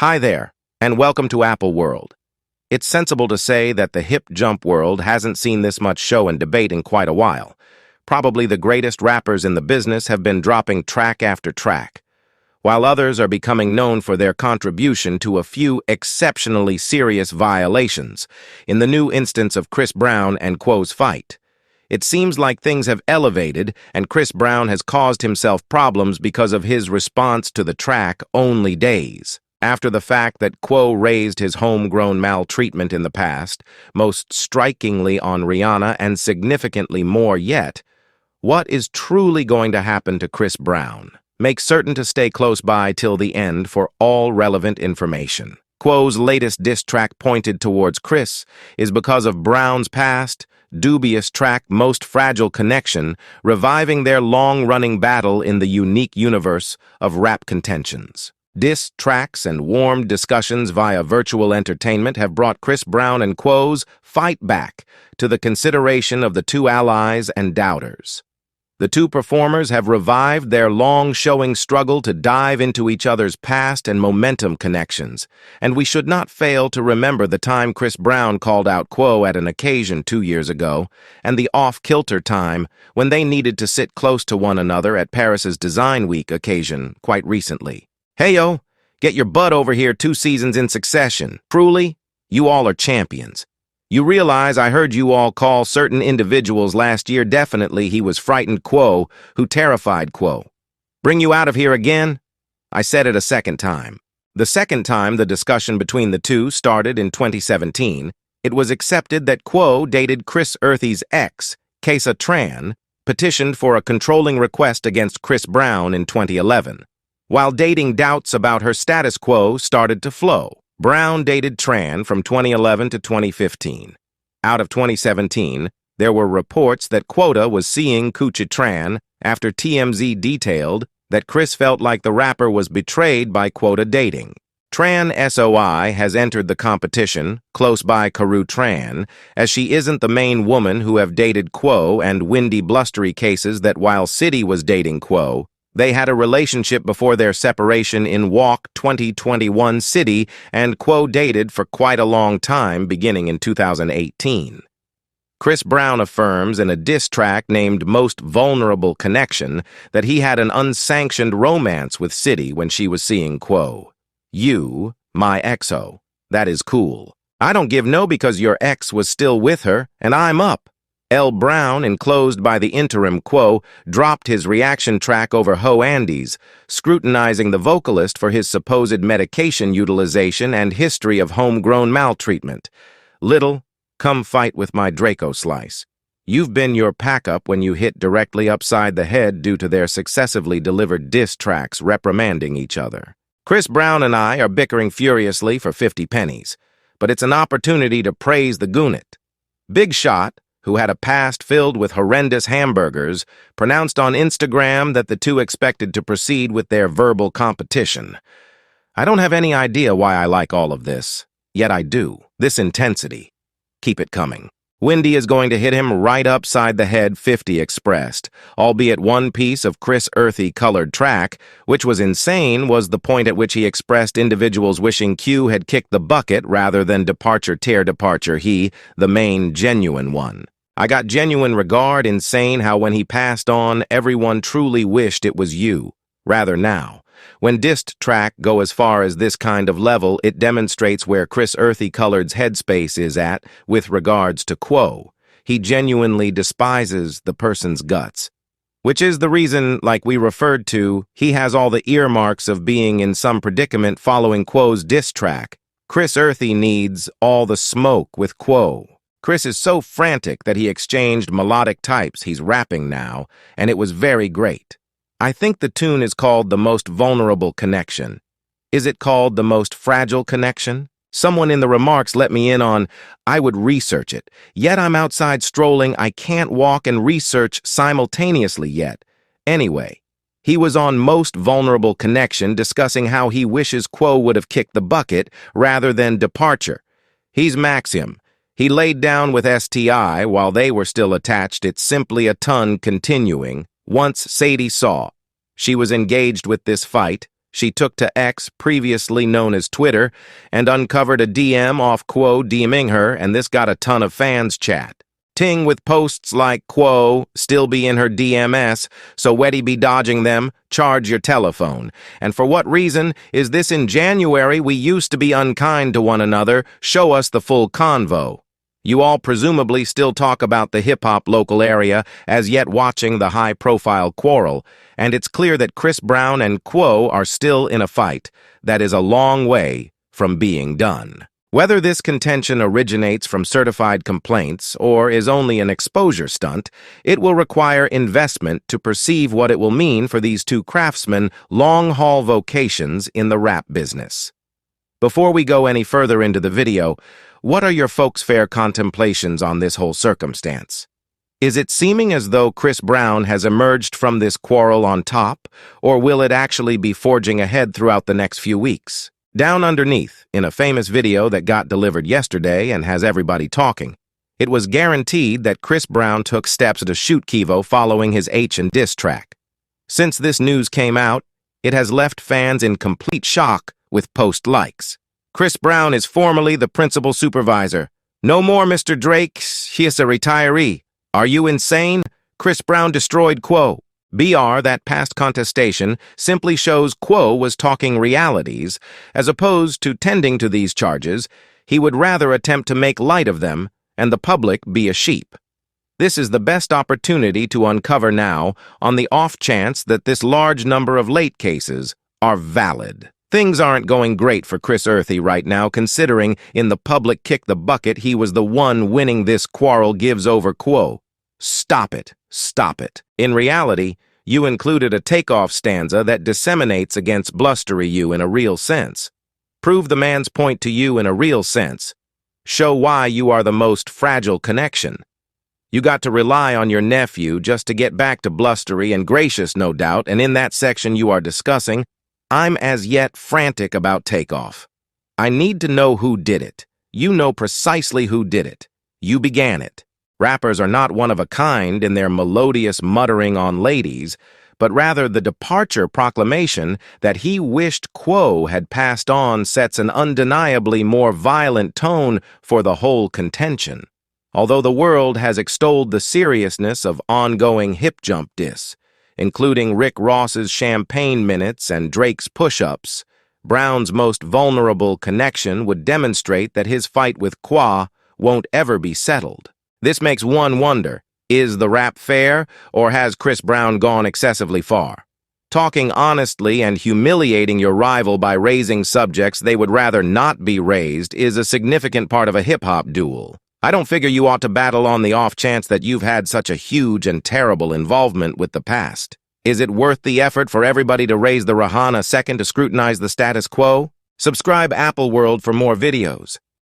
Hi there, and welcome to Apple World. It's sensible to say that the hip jump world hasn't seen this much show and debate in quite a while. Probably the greatest rappers in the business have been dropping track after track, while others are becoming known for their contribution to a few exceptionally serious violations, in the new instance of Chris Brown and Quavo's fight. It seems like things have elevated, and Chris Brown has caused himself problems because of his response to the track Only Days. After the fact that Quavo raised his homegrown maltreatment in the past, most strikingly on Rihanna and significantly more yet, what is truly going to happen to Chris Brown? Make certain to stay close by till the end for all relevant information. Quavo's latest diss track pointed towards Chris is because of Brown's past, dubious track Most Fragile Connection, reviving their long-running battle in the unique universe of rap contentions. Diss tracks and warm discussions via virtual entertainment have brought Chris Brown and Quavo's fight back to the consideration of the two allies and doubters. The two performers have revived their long-showing struggle to dive into each other's past and momentum connections, and we should not fail to remember the time Chris Brown called out Quavo at an occasion 2 years ago, and the off-kilter time when they needed to sit close to one another at Paris's Design Week occasion quite recently. Hey yo, get your butt over here 2 seasons in succession. Truly, you all are champions. You realize I heard you all call certain individuals last year definitely he was frightened Quavo who terrified Quavo. Bring you out of here again? I said it a second time. The second time the discussion between the two started in 2017, it was accepted that Quavo dated Chris Earthy's ex, Kesa Tran, petitioned for a controlling request against Chris Brown in 2011. While dating doubts about her status quo started to flow, Brown dated Tran from 2011 to 2015. Out of 2017, there were reports that Quota was seeing Coochie Tran after TMZ detailed that Chris felt like the rapper was betrayed by Quota dating. Tran SOI has entered the competition, close by Karru Tran, as she isn't the main woman who have dated Quavo and Windy Blustery cases that while City was dating Quavo, they had a relationship before their separation in Walk 2021 City, and Quavo dated for quite a long time, beginning in 2018. Chris Brown affirms in a diss track named Most Vulnerable Connection that he had an unsanctioned romance with City when she was seeing Quavo. You, my exo. That is cool. I don't give no because your ex was still with her, and I'm up. L. Brown, enclosed by the interim Quavo, dropped his reaction track over Ho Andy's, scrutinizing the vocalist for his supposed medication utilization and history of homegrown maltreatment. Little, come fight with my Draco slice. You've been your pack-up when you hit directly upside the head due to their successively delivered diss tracks reprimanding each other. Chris Brown and I are bickering furiously for 50 pennies, but it's an opportunity to praise the Goonit. Big Shot, who had a past filled with horrendous hamburgers, pronounced on Instagram that the two expected to proceed with their verbal competition. I don't have any idea why I like all of this, yet I do. This intensity. Keep it coming. Windy is going to hit him right upside the head 50 expressed, albeit one piece of Chris Earthy colored track, which was insane, was the point at which he expressed individuals wishing Q had kicked the bucket rather than departure tear departure he, the main genuine one. I got genuine regard insane how when he passed on, everyone truly wished it was you. Rather now. When dissed track go as far as this kind of level, it demonstrates where Chris Earthy Colored's headspace is at with regards to Quavo. He genuinely despises the person's guts. Which is the reason, like we referred to, he has all the earmarks of being in some predicament following Quavo's diss track. Chris Earthy needs all the smoke with Quavo. Chris is so frantic that he exchanged melodic types he's rapping now, and it was very great. I think the tune is called The Most Vulnerable Connection. Is it called The Most Fragile Connection? Someone in the remarks let me in on, I would research it. Yet I'm outside strolling, I can't walk and research simultaneously yet. Anyway, he was on Most Vulnerable Connection discussing how he wishes Quavo would have kicked the bucket rather than departure. He's Maxim. He laid down with STI while they were still attached. It's simply a ton continuing. Once Sadie saw. She was engaged with this fight. She took to X, previously known as Twitter, and uncovered a DM off Quo DMing her, and this got a ton of fans chat. Ting with posts like Quo, still be in her DMS, so Weddy be dodging them, charge your telephone. And for what reason is this in January we used to be unkind to one another, show us the full convo. You all presumably still talk about the hip-hop local area as yet watching the high-profile quarrel, and it's clear that Chris Brown and Quo are still in a fight that is a long way from being done. Whether this contention originates from certified complaints or is only an exposure stunt, it will require investment to perceive what it will mean for these two craftsmen' long-haul vocations in the rap business. Before we go any further into the video, what are your folks' fair contemplations on this whole circumstance? Is it seeming as though Chris Brown has emerged from this quarrel on top, or will it actually be forging ahead throughout the next few weeks? Down underneath, in a famous video that got delivered yesterday and has everybody talking, it was guaranteed that Chris Brown took steps to shoot Quavo following his H and diss track. Since this news came out, it has left fans in complete shock with post likes. Chris Brown is formally the principal supervisor. No more Mr. Drake, he is a retiree. Are you insane? Chris Brown destroyed Quo. BR, that past contestation, simply shows Quo was talking realities. As opposed to tending to these charges, he would rather attempt to make light of them and the public be a sheep. This is the best opportunity to uncover now on the off chance that this large number of late cases are valid. Things aren't going great for Chris Earthy right now, considering in the public kick the bucket he was the one winning this quarrel gives over Quo. Stop it. Stop it. In reality, you included a takeoff stanza that disseminates against blustery you in a real sense. Prove the man's point to you in a real sense. Show why you are the most fragile connection. You got to rely on your nephew just to get back to blustery and gracious, no doubt, and in that section you are discussing, I'm as yet frantic about takeoff. I need to know who did it. You know precisely who did it. You began it. Rappers are not one of a kind in their melodious muttering on ladies, but rather the departure proclamation that he wished Quo had passed on sets an undeniably more violent tone for the whole contention. Although the world has extolled the seriousness of ongoing hip jump diss, including Rick Ross's Champagne Minutes and Drake's Push-Ups, Brown's most vulnerable connection would demonstrate that his fight with Quo won't ever be settled. This makes one wonder, is the rap fair, or has Chris Brown gone excessively far? Talking honestly and humiliating your rival by raising subjects they would rather not be raised is a significant part of a hip-hop duel. I don't figure you ought to battle on the off chance that you've had such a huge and terrible involvement with the past. Is it worth the effort for everybody to raise the Rahana second to scrutinize the status quo? Subscribe Apple World for more videos.